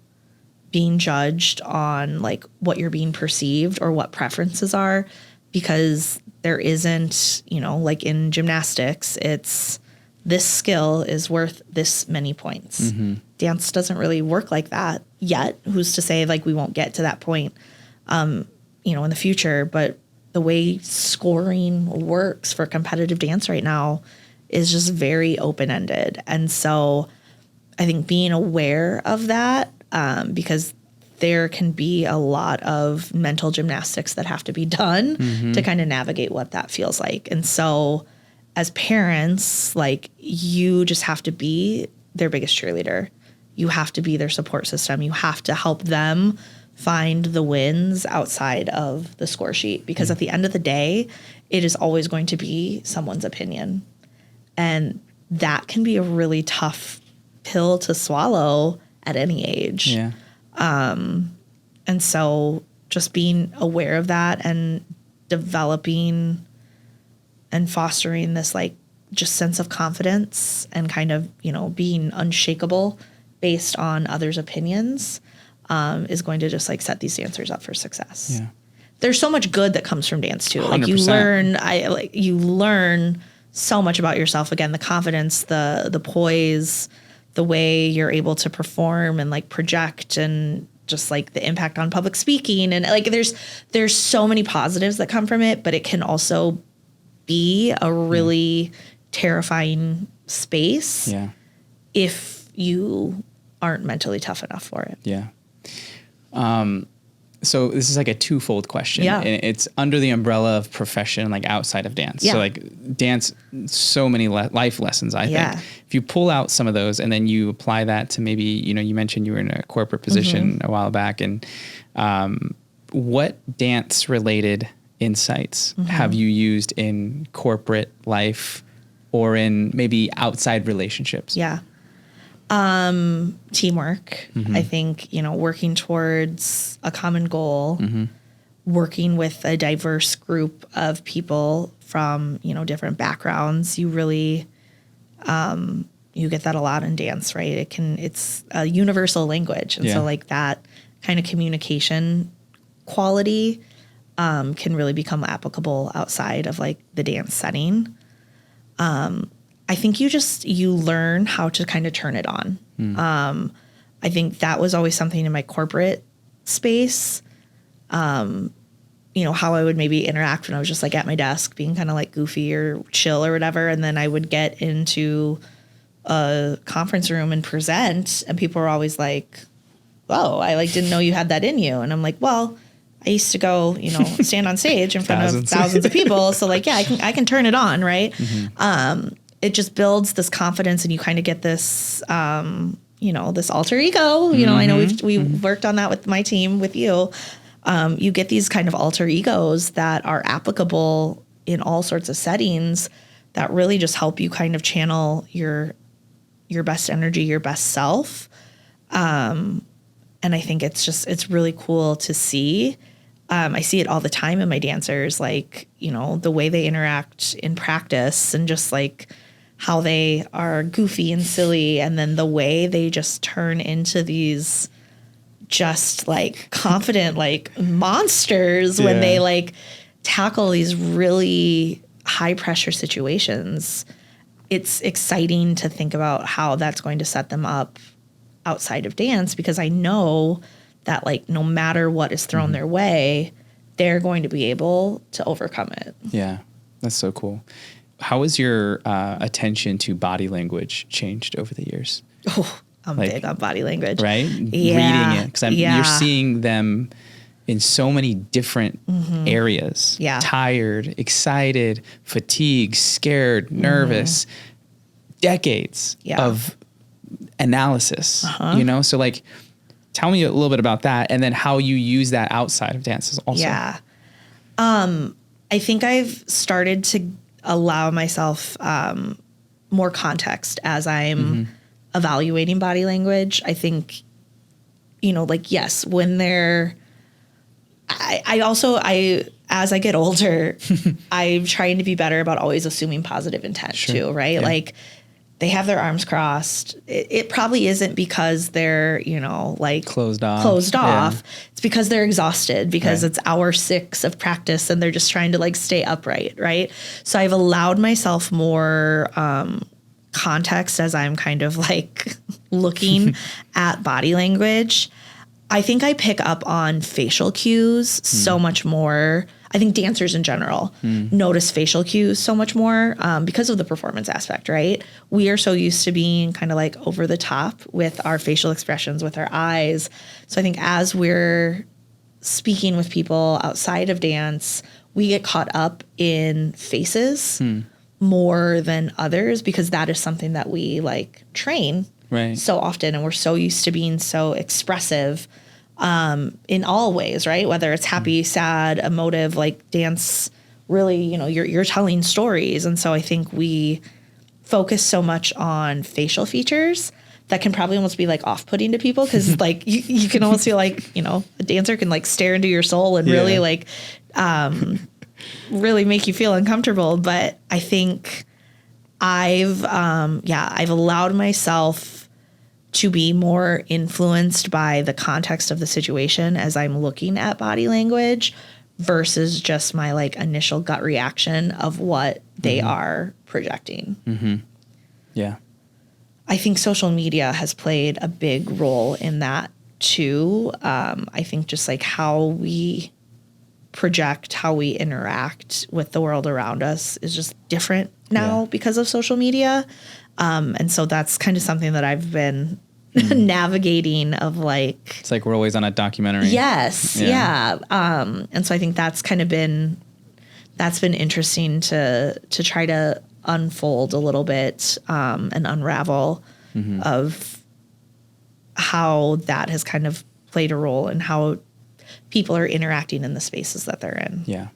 being judged on what you're being perceived or what preferences are, because there isn't, in gymnastics, it's this skill is worth this many points. Dance doesn't really work like that yet. Who's to say we won't get to that point, in the future, but the way scoring works for competitive dance right now is just very open-ended. And so I think being aware of that, because there can be a lot of mental gymnastics that have to be done to kind of navigate what that feels like. And so as parents, you just have to be their biggest cheerleader. You have to be their support system. You have to help them find the wins outside of the score sheet, because at the end of the day, it is always going to be someone's opinion. And that can be a really tough pill to swallow at any age. Yeah. And so just being aware of that and developing and fostering this just sense of confidence and kind of, being unshakable based on others' opinions, is going to just set these dancers up for success. Yeah. There's so much good that comes from dance too. 100%. You learn so much about yourself. Again, the confidence, the poise, the way you're able to perform and project, and just the impact on public speaking. And there's so many positives that come from it, but it can also be a really terrifying space if you aren't mentally tough enough for it. Yeah. So this is a twofold question. Yeah. And it's under the umbrella of profession, outside of dance. Yeah. So dance, so many life lessons, I think. If you pull out some of those and then you apply that to maybe, you mentioned you were in a corporate position a while back, and what dance related insights have you used in corporate life or in maybe outside relationships? Yeah. Teamwork. I think, working towards a common goal, working with a diverse group of people from, different backgrounds. You really, you get that a lot in dance, right? It's a universal language. And so that kind of communication quality, can really become applicable outside of the dance setting. I think you learn how to kind of turn it on. I think that was always something in my corporate space. How I would maybe interact when I was just at my desk being kind of goofy or chill or whatever. And then I would get into a conference room and present, and people were always whoa, I didn't know you had that in you. And I'm well, I used to go, stand on stage in front of thousands of people. So I can turn it on. Right. It just builds this confidence, and you kind of get this, this alter ego. I know we've worked on that with my team, with you. You get these kind of alter egos that are applicable in all sorts of settings that really just help you kind of channel your best energy, your best self. And I think it's really cool to see. I see it all the time in my dancers, the way they interact in practice, and just how they are goofy and silly, and then the way they just turn into these just confident monsters when they tackle these really high pressure situations. It's exciting to think about how that's going to set them up outside of dance because I know that like no matter what is thrown their way, they're going to be able to overcome it. Yeah, that's so cool. How has your attention to body language changed over the years? Oh, I'm big on body language. Right? Yeah. Reading it. Because you're seeing them in so many different areas. Yeah. Tired, excited, fatigued, scared, nervous. Decades of analysis, you know? So like, tell me a little bit about that and then how you use that outside of dances also. Yeah. I think I've started to allow myself more context as I'm evaluating body language. I think, you know, like, yes, when they're, as I get older, I'm trying to be better about always assuming positive intent too, right? Yeah. Like, they have their arms crossed. It probably isn't because they're, you know, like closed off. Yeah. It's because they're exhausted because it's hour 6 of practice and they're just trying to like stay upright. Right. So I've allowed myself more context as I'm kind of like looking at body language. I think I pick up on facial cues so much more. I think dancers in general notice facial cues so much more because of the performance aspect, right? We are so used to being kind of like over the top with our facial expressions, with our eyes. So I think as we're speaking with people outside of dance, we get caught up in faces more than others because that is something that we like train so often. And we're so used to being so expressive in all ways, right? Whether it's happy, sad, emotive, like dance, really, you know, you're telling stories. And so I think we focus so much on facial features that can probably almost be like off-putting to people because like you can almost feel like, you know, a dancer can like stare into your soul and really like really make you feel uncomfortable. But I think I've allowed myself to be more influenced by the context of the situation as I'm looking at body language versus just my like initial gut reaction of what they are projecting. Yeah. I think social media has played a big role in that too. I think just like how we project, how we interact with the world around us is just different now because of social media. And so that's kind of something that I've been navigating of like. It's like we're always on a documentary. Yes. Yeah. And so I think that's kind of been interesting to try to unfold a little bit and unravel of how that has kind of played a role in how people are interacting in the spaces that they're in. Yeah.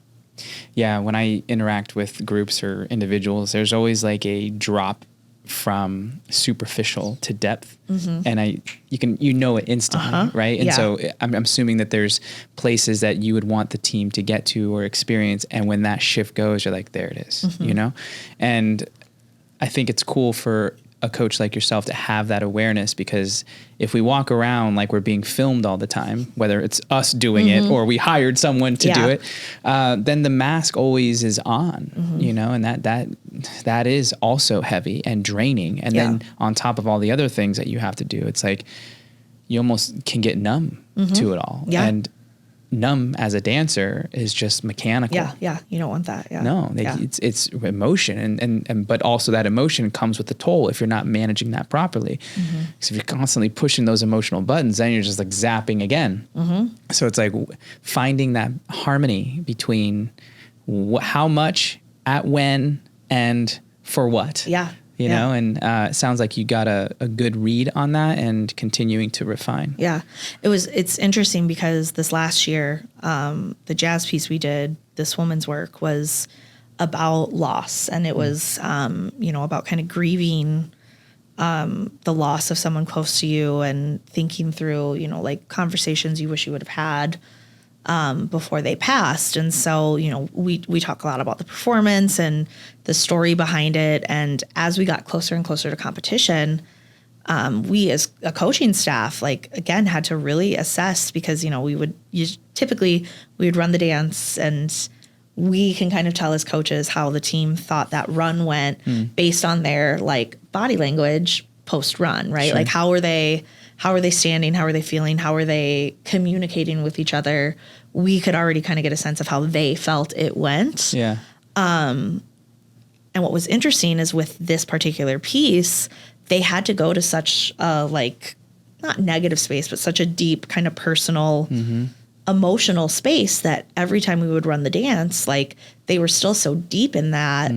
Yeah. When I interact with groups or individuals, there's always like a drop from superficial to depth. And you know it instantly, right? And so I'm assuming that there's places that you would want the team to get to or experience. And when that shift goes, you're like, there it is, you know? And I think it's cool for a coach like yourself to have that awareness, because if we walk around like we're being filmed all the time, whether it's us doing it or we hired someone to do it, then the mask always is on, you know, and that is also heavy and draining. And then on top of all the other things that you have to do, it's like you almost can get numb to it all. And numb as a dancer is just mechanical. Yeah. You don't want that. Yeah. No, it's emotion, and but also that emotion comes with a toll if you're not managing that properly. Because if you're constantly pushing those emotional buttons, then you're just like zapping again. So it's like finding that harmony between how much, at when, and for what. You know, and it sounds like you got a good read on that and continuing to refine. Yeah, it's interesting because this last year, the jazz piece we did, this woman's work, was about loss. And it was, you know, about kind of grieving the loss of someone close to you and thinking through, you know, like conversations you wish you would have had before they passed. And so, you know, we talk a lot about the performance and the story behind it. And as we got closer and closer to competition, we as a coaching staff, like, again, had to really assess, because, you know, we would run the dance, and we can kind of tell as coaches how the team thought that run went based on their like body language post run, right? Like how how are they standing? How are they feeling? How are they communicating with each other? We could already kind of get a sense of how they felt it went. Yeah. And what was interesting is with this particular piece, they had to go to such a like, not negative space, but such a deep kind of personal, emotional space that every time we would run the dance, like they were still so deep in that,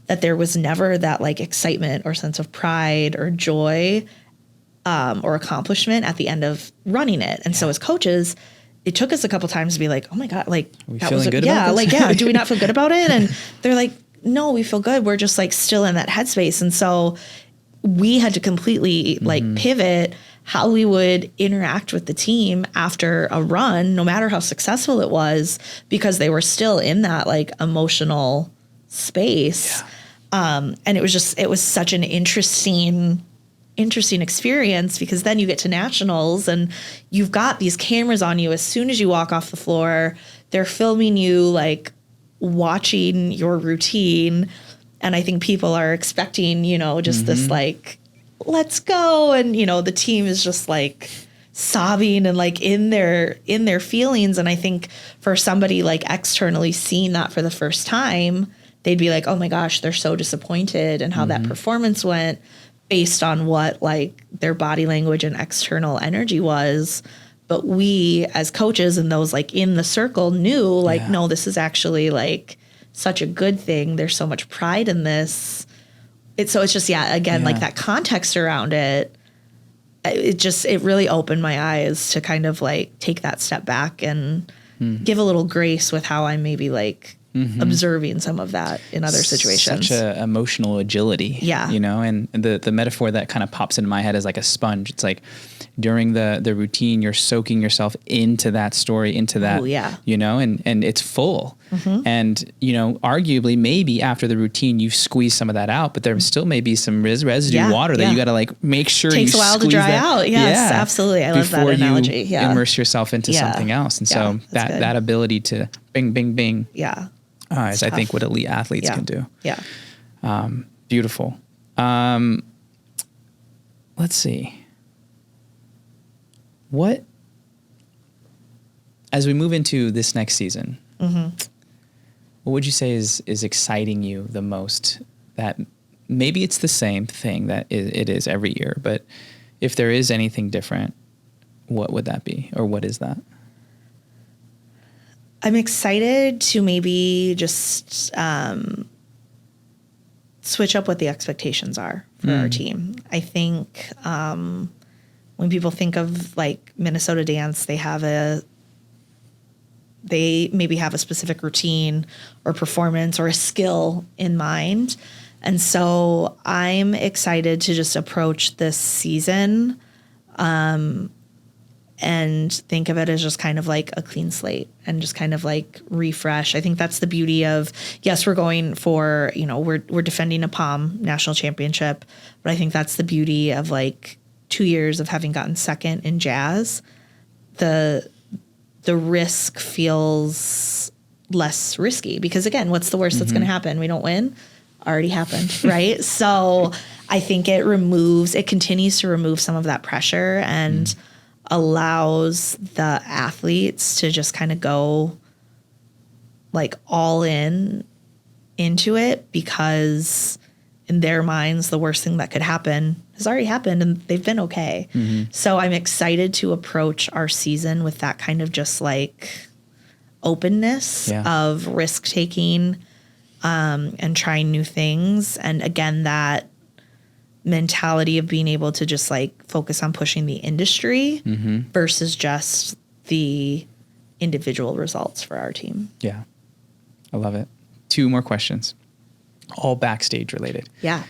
that there was never that like excitement or sense of pride or joy or accomplishment at the end of running it. And so as coaches, it took us a couple times to be like, oh my God, like that was good about this? like, yeah, do we not feel good about it? And they're like, no, we feel good. We're just like still in that headspace. And so we had to completely like pivot how we would interact with the team after a run, no matter how successful it was, because they were still in that like emotional space. And it was such an interesting experience, because then you get to nationals and you've got these cameras on you as soon as you walk off the floor. They're filming you, like watching your routine. And I think people are expecting, just this like, let's go. And, the team is just like sobbing and like in their feelings. And I think for somebody like externally seeing that for the first time, they'd be like, oh my gosh, they're so disappointed in how that performance went based on what like their body language and external energy was. But we as coaches and those like in the circle knew like, no, this is actually like such a good thing. There's so much pride in this. It's just, like that context around it. It really opened my eyes to kind of like take that step back and give a little grace with how I'm maybe like observing some of that in other situations. Such a emotional agility. Yeah. And the metaphor that kind of pops into my head is like a sponge. It's like during the routine, you're soaking yourself into that story, into that, and it's full. And, arguably maybe after the routine, you've squeezed some of that out, but there still may be some residue water that you got to like make sure takes a while to dry out. Yes, absolutely. I love that analogy. You immerse yourself into something else. And so that ability to bing, bing, bing. Yeah. Is I think what elite athletes can do. Yeah. Beautiful. Let's see. As we move into this next season, what would you say is exciting you the most? That maybe it's the same thing that it is every year, but if there is anything different, what would that be? Or what is that? I'm excited to maybe just switch up what the expectations are for our team. I think when people think of like Minnesota dance, they maybe have a specific routine or performance or a skill in mind. And so I'm excited to just approach this season and think of it as just kind of like a clean slate and just kind of like refresh. I think that's the beauty of, yes, we're going for, we're defending a POM national championship, but I think that's the beauty of like 2 years of having gotten second in jazz. The risk feels less risky because again, what's the worst that's going to happen? We don't win. Already happened. Right. So I think it continues to remove some of that pressure and allows the athletes to just kind of go like all into it, because in their minds, the worst thing that could happen has already happened and they've been okay. So I'm excited to approach our season with that kind of just like openness of risk taking and trying new things. And again, that mentality of being able to just like focus on pushing the industry versus just the individual results for our team. Yeah. I love it. 2 more questions, all backstage related. Yeah.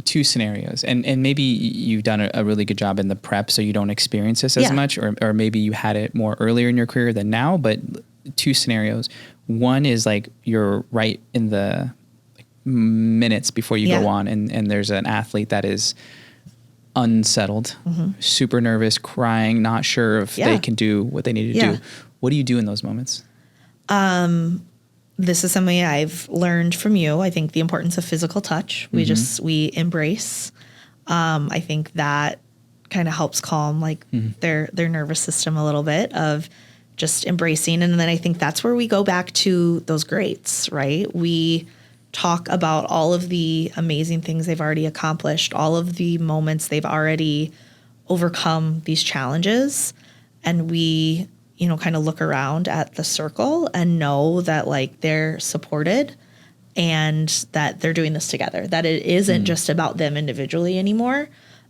2 scenarios. And maybe you've done a really good job in the prep, so you don't experience this as much, or maybe you had it more earlier in your career than now, but 2 scenarios. One is like you're right in the minutes before you go on and there's an athlete that is unsettled, super nervous, crying, not sure if they can do what they need to do. What do you do in those moments? This is something I've learned from you. I think the importance of physical touch. We embrace. I think that kind of helps calm like their nervous system a little bit of just embracing. And then I think that's where we go back to those greats, right? We talk about all of the amazing things they've already accomplished, all of the moments they've already overcome these challenges. And we, you know, kind of look around at the circle and know that like they're supported and that they're doing this together, that it isn't just about them individually anymore,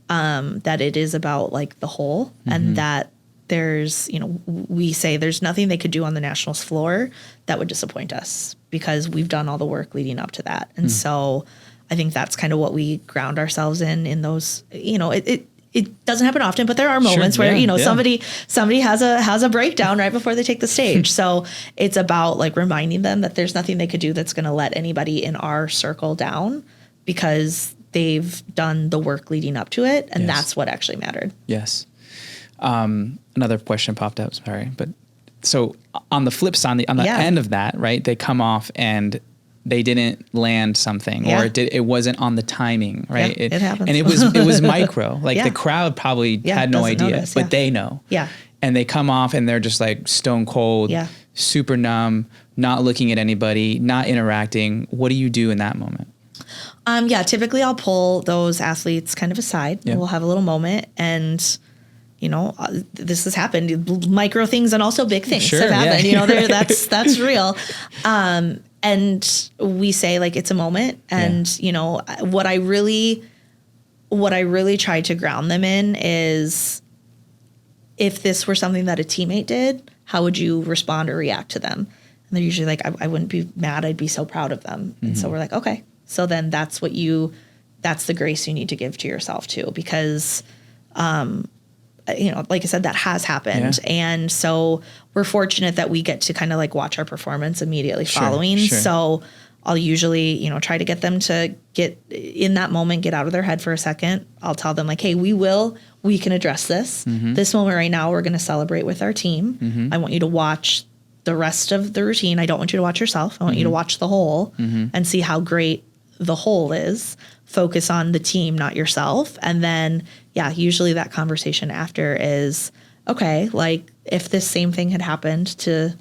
that it is about like the whole, and that there's, you know, we say there's nothing they could do on the nationals floor that would disappoint us because we've done all the work leading up to that. And so I think that's kind of what we ground ourselves in those, you know, it doesn't happen often, but there are moments where, you know, somebody has a breakdown right before they take the stage. So it's about like reminding them that there's nothing they could do that's going to let anybody in our circle down because they've done the work leading up to it. And that's what actually mattered. Yes. Another question popped up. Sorry. But so on the flip side, on the end of that, right, they come off and they didn't land something or it wasn't on the timing, right? Yeah, it happens. And it was micro. Like the crowd probably had no idea, but they know. Yeah. And they come off and they're just like stone cold, super numb, not looking at anybody, not interacting. What do you do in that moment? Typically I'll pull those athletes kind of aside. Yeah. We'll have a little moment and, you know, this has happened. Micro things and also big things have happened. You know, that's real. And we say like it's a moment, and you know what I really try to ground them in is if this were something that a teammate did, how would you respond or react to them? And they're usually like, I wouldn't be mad. I'd be so proud of them. And so we're like, okay, so then that's the grace you need to give to yourself too, because you know, like I said, that has happened. Yeah. And so we're fortunate that we get to kind of like watch our performance immediately following. Sure. So I'll usually, you know, try to get them to get in that moment, get out of their head for a second. I'll tell them like, hey, we can address this. This moment right now, we're going to celebrate with our team. I want you to watch the rest of the routine. I don't want you to watch yourself. I want you to watch the whole and see how great the whole is. Focus on the team, not yourself. And then, usually that conversation after is, okay, like if this same thing had happened to,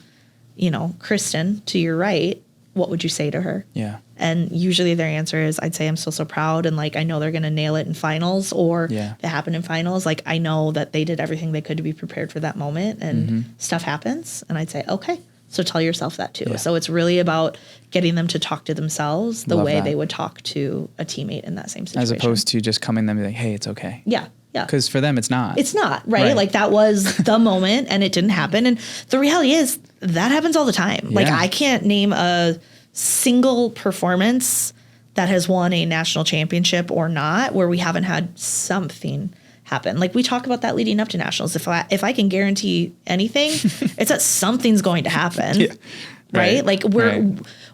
you know, Kristen to your right, what would you say to her? Yeah. And usually their answer is, I'd say I'm so proud. And like, I know they're going to nail it in finals, or if it happened in finals, like I know that they did everything they could to be prepared for that moment, and stuff happens. And I'd say, okay, so tell yourself that too. Yeah. So it's really about getting them to talk to themselves the way they would talk to a teammate in that same situation. As opposed to just coming to them and be like, hey, it's okay. Yeah. Yeah. Because for them, it's not. It's not, right? Like that was the moment and it didn't happen. And the reality is that happens all the time. Yeah. Like I can't name a single performance that has won a national championship or not where we haven't had something happen. Like we talk about that leading up to nationals. If I can guarantee anything, it's that something's going to happen, right? Like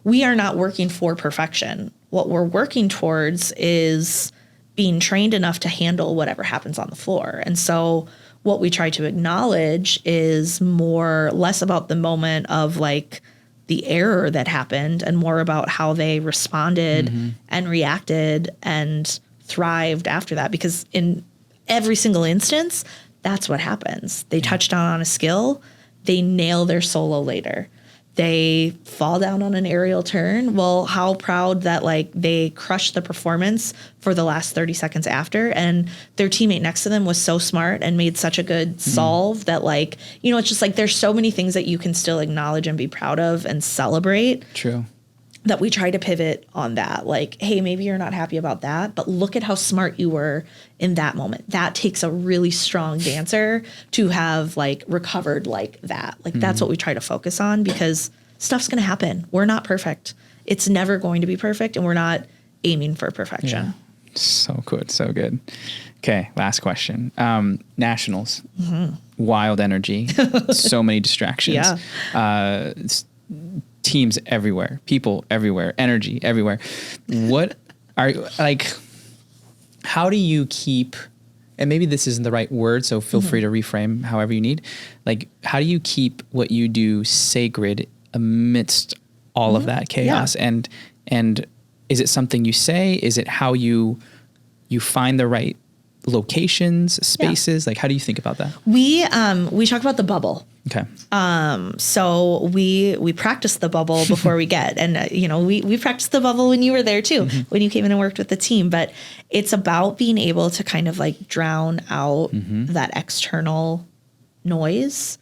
we are not working for perfection. What we're working towards is being trained enough to handle whatever happens on the floor. And so what we try to acknowledge is less about the moment of like the error that happened and more about how they responded and reacted and thrived after that. Because in every single instance, that's what happens. They touch down on a skill, they nail their solo later. They fall down on an aerial turn. Well, how proud that like they crushed the performance for the last 30 seconds after, and their teammate next to them was so smart and made such a good solve that like, you know, it's just like there's so many things that you can still acknowledge and be proud of and celebrate. True. That we try to pivot on that. Like, hey, maybe you're not happy about that, but look at how smart you were in that moment. That takes a really strong dancer to have like recovered like that. Like that's what we try to focus on, because stuff's going to happen. We're not perfect. It's never going to be perfect, and we're not aiming for perfection. Yeah. So good. So good. Okay. Last question. Nationals, wild energy, so many distractions. Yeah. Teams everywhere, people everywhere, energy everywhere. What are like, how do you keep, and maybe this isn't the right word, so feel free to reframe however you need. Like, how do you keep what you do sacred amidst all of that chaos? Yeah. And is it something you say? Is it how you find the right locations, spaces? Like, how do you think about that? We talk about the bubble. Okay. So we practice the bubble before we get, and we practiced the bubble when you were there too, when you came in and worked with the team, but it's about being able to kind of like drown out that external noise,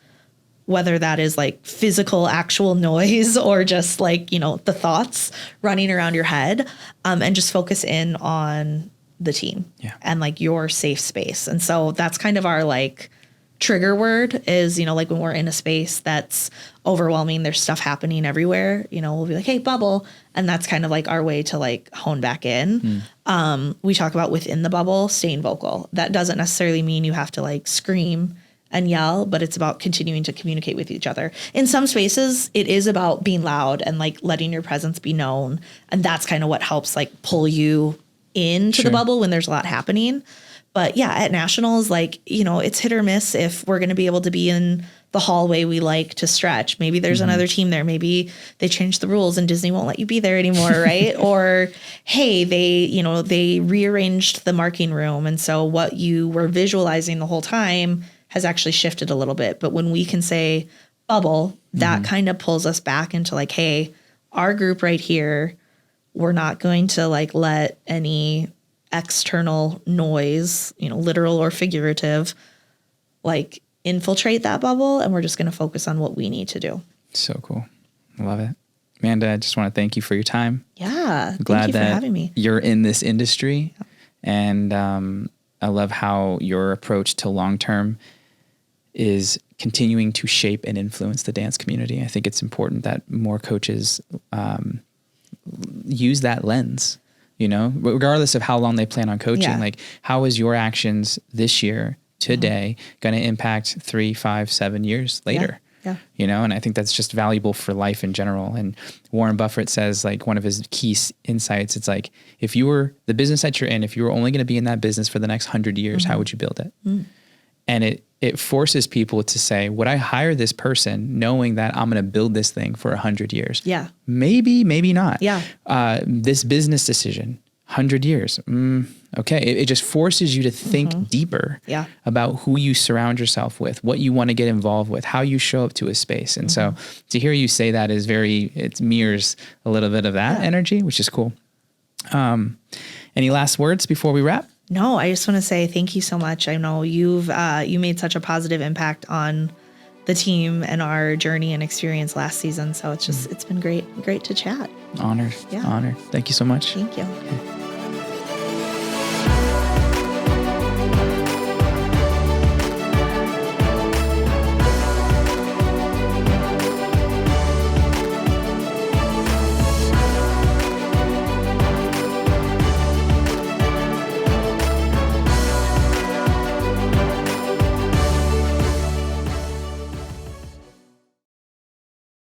whether that is like physical, actual noise or just like, the thoughts running around your head, and just focus in on the team and like your safe space. And so that's kind of our like trigger word is, like when we're in a space that's overwhelming, there's stuff happening everywhere, we'll be like, hey, bubble. And that's kind of like our way to like hone back in. We talk about within the bubble, staying vocal. That doesn't necessarily mean you have to like scream and yell, but it's about continuing to communicate with each other. In some spaces, it is about being loud and like letting your presence be known. And that's kind of what helps like pull you into the bubble when there's a lot happening. But yeah, at nationals, like, it's hit or miss if we're going to be able to be in the hallway we like to stretch. Maybe there's another team there. Maybe they changed the rules and Disney won't let you be there anymore, right? Or, hey, they rearranged the marking room. And so what you were visualizing the whole time has actually shifted a little bit. But when we can say bubble, that kind of pulls us back into like, hey, our group right here, we're not going to like let any external noise, literal or figurative, like infiltrate that bubble. And we're just going to focus on what we need to do. So cool. I love it. Amanda, I just want to thank you for your time. Yeah. Glad thank you that for having me. You're in this industry. Yeah. And I love how your approach to long-term is continuing to shape and influence the dance community. I think it's important that more coaches use that lens, regardless of how long they plan on coaching. Yeah. Like, how is your actions this year, today, going to impact 3, 5, 7 years later? Yeah. And I think that's just valuable for life in general. And Warren Buffett says, like, one of his key insights, it's like, if you were the business that you're in, if you were only going to be in that business for the next 100 years, how would you build it? And it forces people to say, would I hire this person knowing that I'm going to build this thing for 100 years? Yeah. Maybe, maybe not. Yeah. This business decision, 100 years. Okay. It just forces you to think deeper about who you surround yourself with, what you want to get involved with, how you show up to a space. And so to hear you say that is it mirrors a little bit of that energy, which is cool. Any last words before we wrap? No, I just want to say thank you so much. I know you made such a positive impact on the team and our journey and experience last season. So it's been great to chat. Honored. Yeah. Honored. Thank you so much. Thank you. Okay.